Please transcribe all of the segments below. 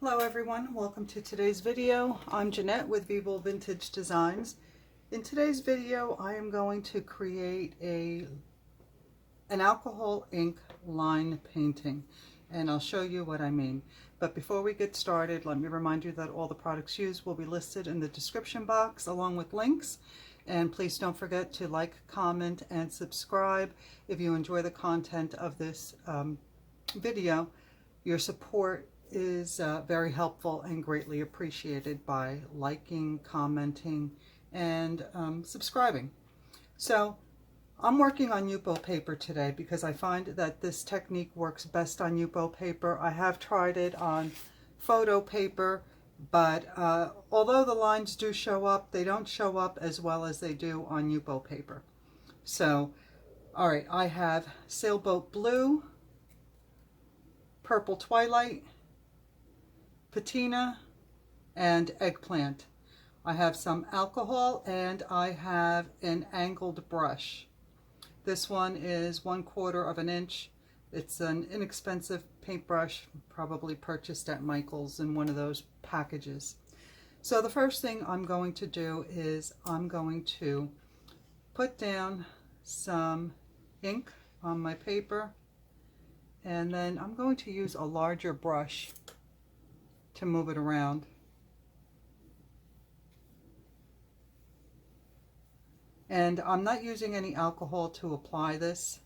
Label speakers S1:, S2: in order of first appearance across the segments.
S1: Hello everyone, welcome to today's video. I'm Jeanette with Vivo Vintage Designs. In today's video I am going to create an alcohol ink line painting, and I'll show you what I mean. But before we get started, let me remind you that all the products used will be listed in the description box along with links. And please don't forget to like, comment, and subscribe if you enjoy the content of this video. Your support is very helpful and greatly appreciated by liking, commenting, and subscribing. So I'm working on Yupo paper today because I find that this technique works best on Yupo paper. I have tried it on photo paper, but although the lines do show up, they don't show up as well as they do on Yupo paper. So, all right, I have Sailboat Blue, Purple Twilight, Patina, and Eggplant. I have some alcohol and I have an angled brush. This one is 1/4 of an inch. It's an inexpensive paintbrush, probably purchased at Michael's in one of those packages. So the first thing I'm going to do is I'm going to put down some ink on my paper, and then I'm going to use a larger brush to move it around. And I'm not using any alcohol to apply this.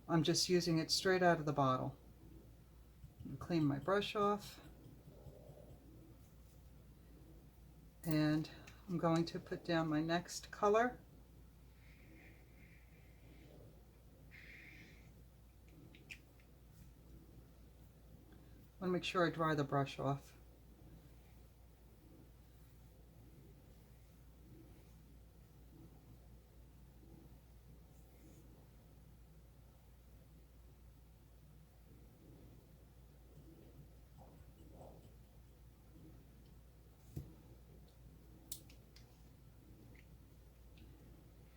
S1: I'm just using it straight out of the bottle. Clean my brush off. And I'm going to put down my next color. I want to make sure I dry the brush off.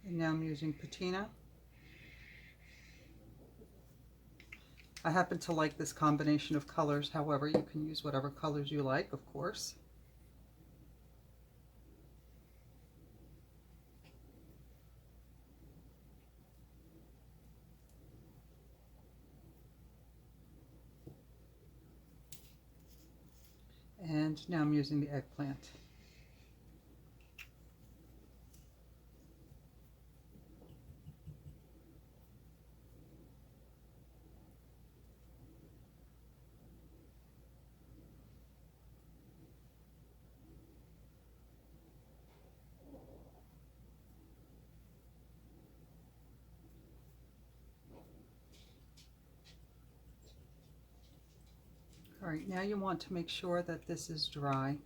S1: And now I'm using Patina. I happen to like this combination of colors. However, you can use whatever colors you like, of course. And now I'm using the Eggplant. All right, now you want to make sure that this is dry.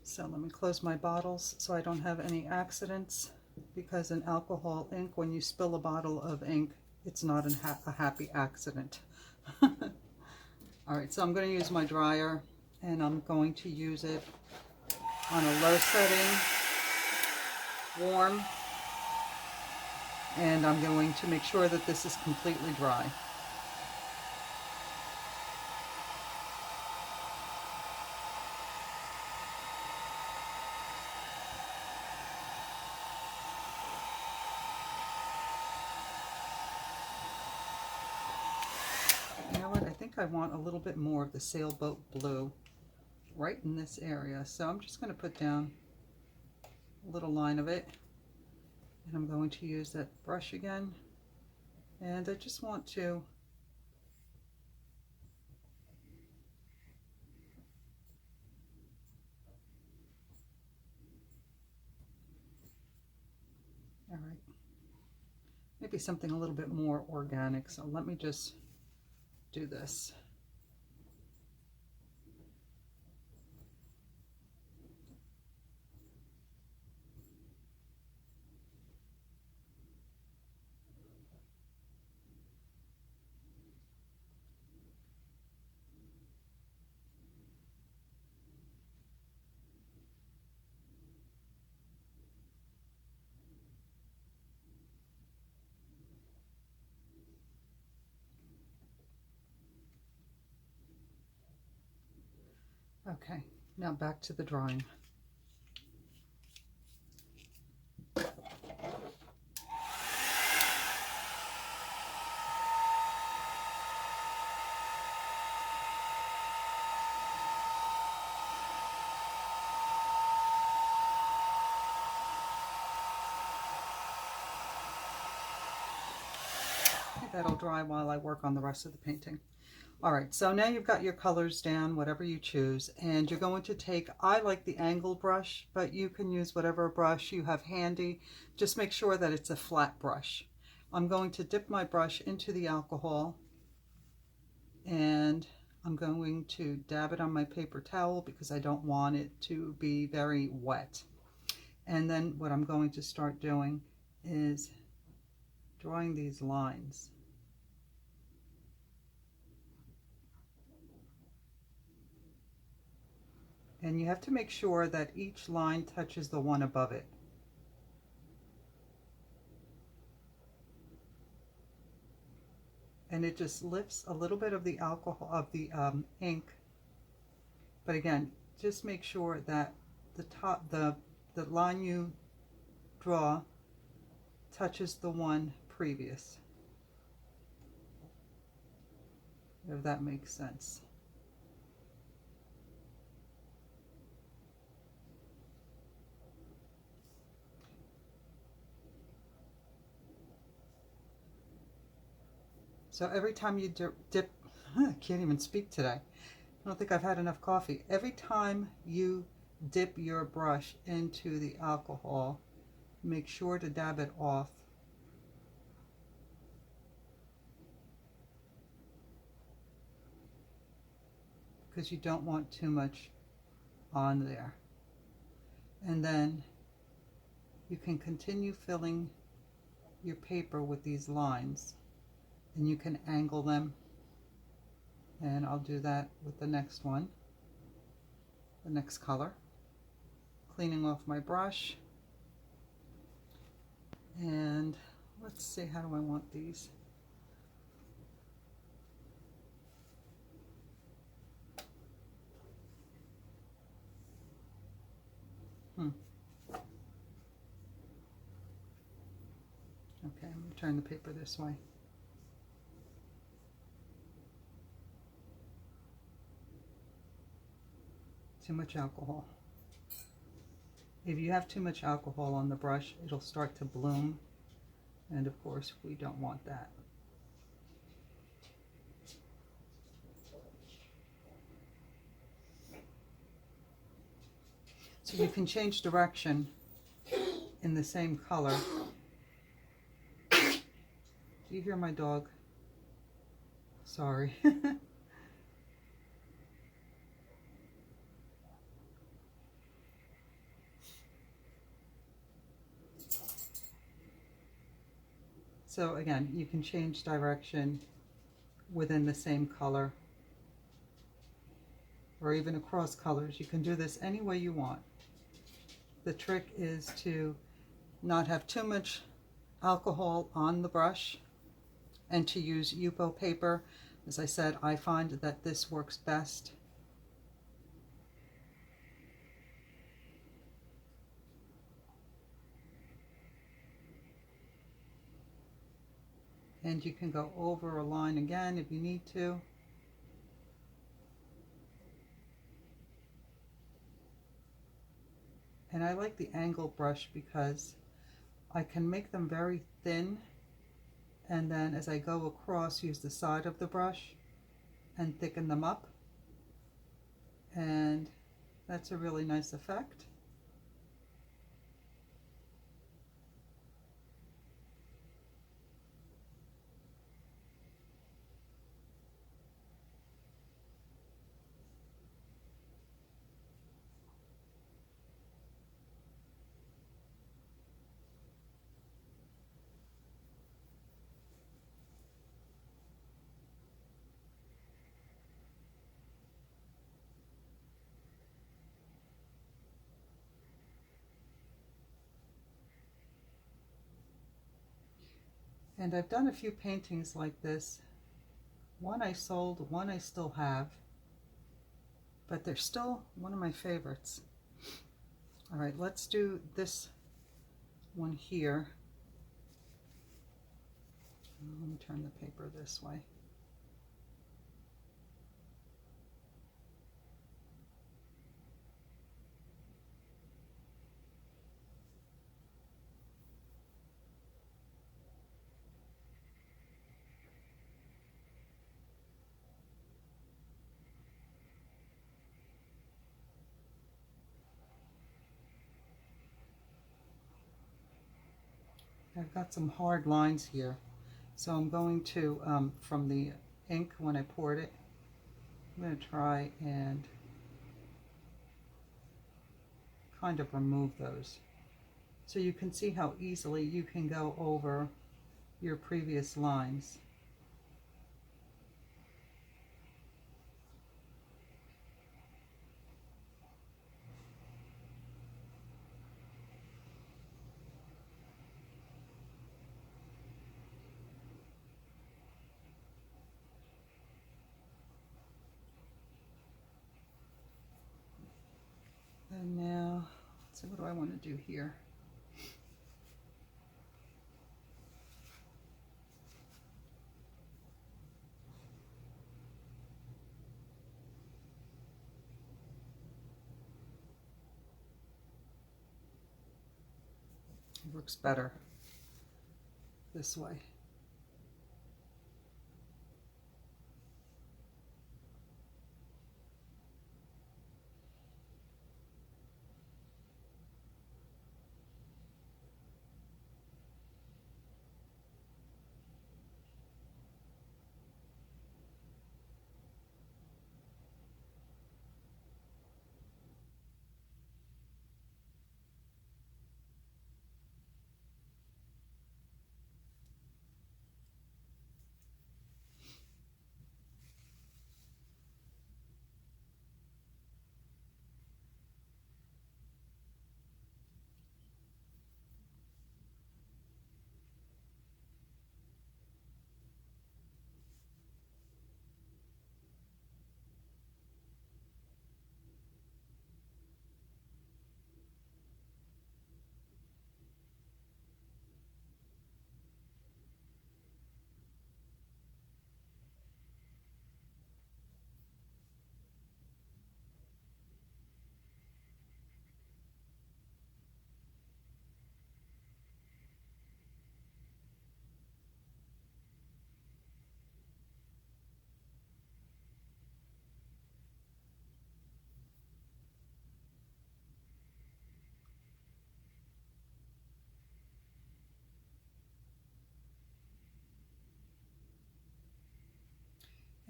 S1: So let me close my bottles so I don't have any accidents, because in alcohol ink, when you spill a bottle of ink, it's not a happy accident. All right, so I'm going to use my dryer, and I'm going to use it on a low setting, warm, and I'm going to make sure that this is completely dry. You know what? I think I want a little bit more of the Sailboat Blue right in this area. So I'm just going to put down a little line of it. And I'm going to use that brush again. And I just want to all right. Maybe something a little bit more organic. So let me just do this. Okay, now back to the drawing. That'll dry while I work on the rest of the painting. All right, so now you've got your colors down, whatever you choose, and you're going to take, I like the angle brush, but you can use whatever brush you have handy. Just make sure that it's a flat brush. I'm going to dip my brush into the alcohol, and I'm going to dab it on my paper towel because I don't want it to be very wet. And then what I'm going to start doing is drawing these lines. And you have to make sure that each line touches the one above it. And it just lifts a little bit of the alcohol, of the ink. But again, just make sure that the line you draw touches the one previous. If that makes sense. So every time you dip, I can't even speak today. I don't think I've had enough coffee. Every time you dip your brush into the alcohol, make sure to dab it off. Because you don't want too much on there. And then you can continue filling your paper with these lines, and you can angle them, and I'll do that with the next one, the next color. Cleaning off my brush, and let's see, how do I want these? Okay, I'm going to turn the paper this way. Too much alcohol. If you have too much alcohol on the brush, it'll start to bloom, and of course we don't want that. So you can change direction in the same color. Do you hear my dog? Sorry. So again, you can change direction within the same color, or even across colors. You can do this any way you want. The trick is to not have too much alcohol on the brush, and to use Yupo paper. As I said, I find that this works best. And you can go over a line again if you need to. And I like the angle brush because I can make them very thin, and then as I go across, use the side of the brush and thicken them up. And that's a really nice effect. And I've done a few paintings like this. One I sold, one I still have. but they're still one of my favorites. All right, let's do this one here. Let me turn the paper this way. I've got some hard lines here, so I'm going to, from the ink when I poured it, I'm going to try and kind of remove those. So you can see how easily you can go over your previous lines. And now, let's see, what do I want to do here? It works better this way.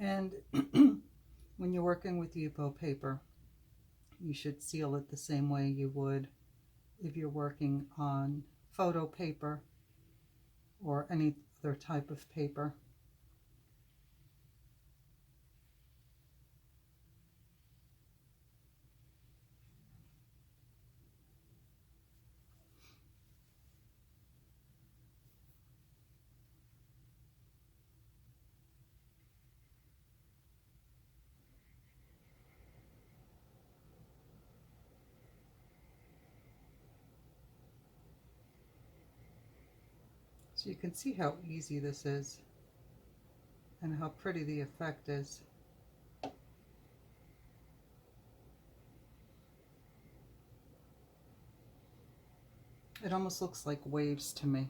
S1: And when you're working with Yupo paper, you should seal it the same way you would if you're working on photo paper or any other type of paper. So you can see how easy this is and how pretty the effect is. It almost looks like waves to me.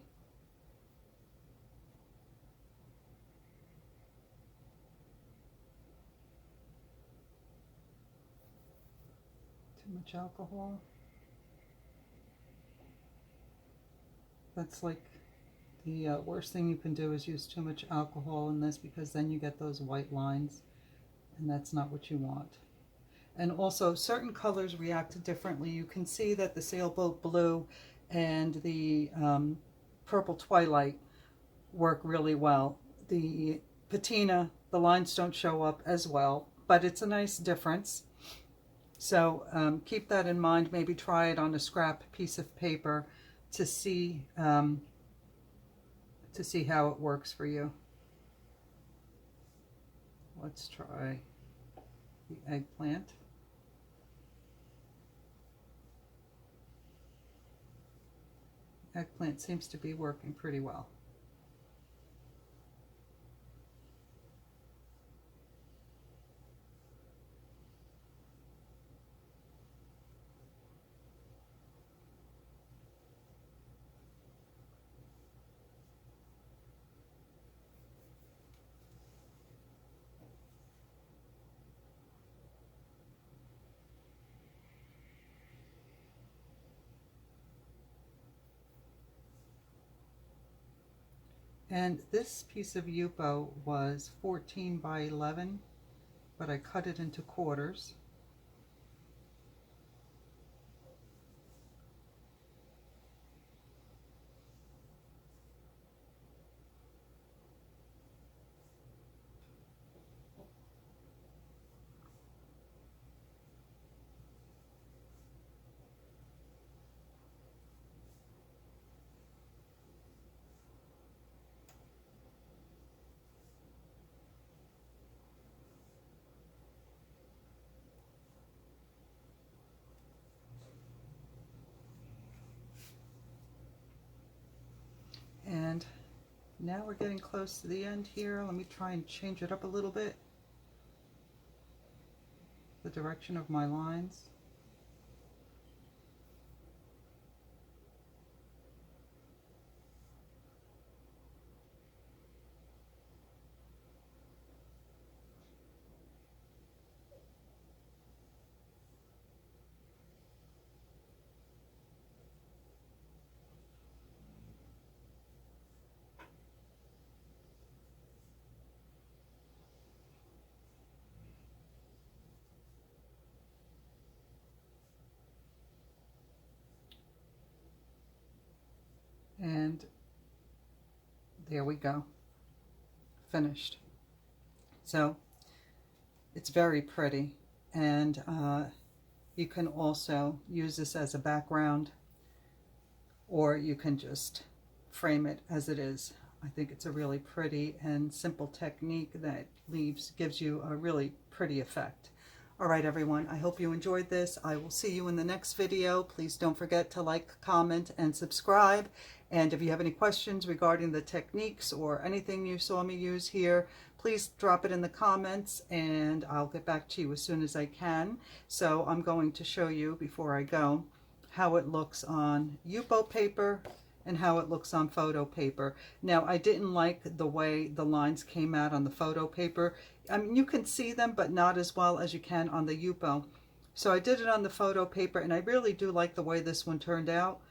S1: Too much alcohol. That's like the worst thing you can do is use too much alcohol in this, because then you get those white lines, and that's not what you want. And also, certain colors react differently. You can see that the sailboat blue and the purple twilight work really well. The patina, the lines don't show up as well, but it's a nice difference. So keep that in mind. Maybe try it on a scrap piece of paper to see how it works for you. Let's try the eggplant. eggplant seems to be working pretty well. And this piece of Yupo was 14 by 11, but I cut it into quarters. And now we're getting close to the end here. Let me try and change it up a little bit, the direction of my lines. And there we go, finished. So it's very pretty, and you can also use this as a background, or you can just frame it as it is. I think it's a really pretty and simple technique that gives you a really pretty effect. All right, everyone, I hope you enjoyed this. I will see you in the next video. Please don't forget to like, comment, and subscribe. And if you have any questions regarding the techniques or anything you saw me use here, please drop it in the comments and I'll get back to you as soon as I can. So I'm going to show you, before I go, how it looks on Yupo paper and how it looks on photo paper. Now, I didn't like the way the lines came out on the photo paper. I mean, you can see them, but not as well as you can on the Yupo. So I did it on the photo paper, and I really do like the way this one turned out,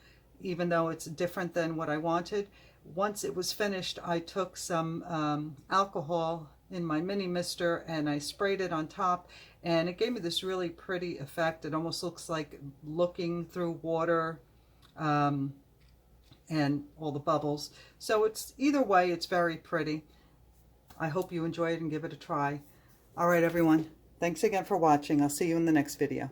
S1: even though it's different than what I wanted. Once it was finished, I took some alcohol in my mini mister and I sprayed it on top, and it gave me this really pretty effect. It almost looks like looking through water, and all the bubbles. So it's either way, it's very pretty. I hope you enjoy it and give it a try. All right, everyone. Thanks again for watching. I'll see you in the next video.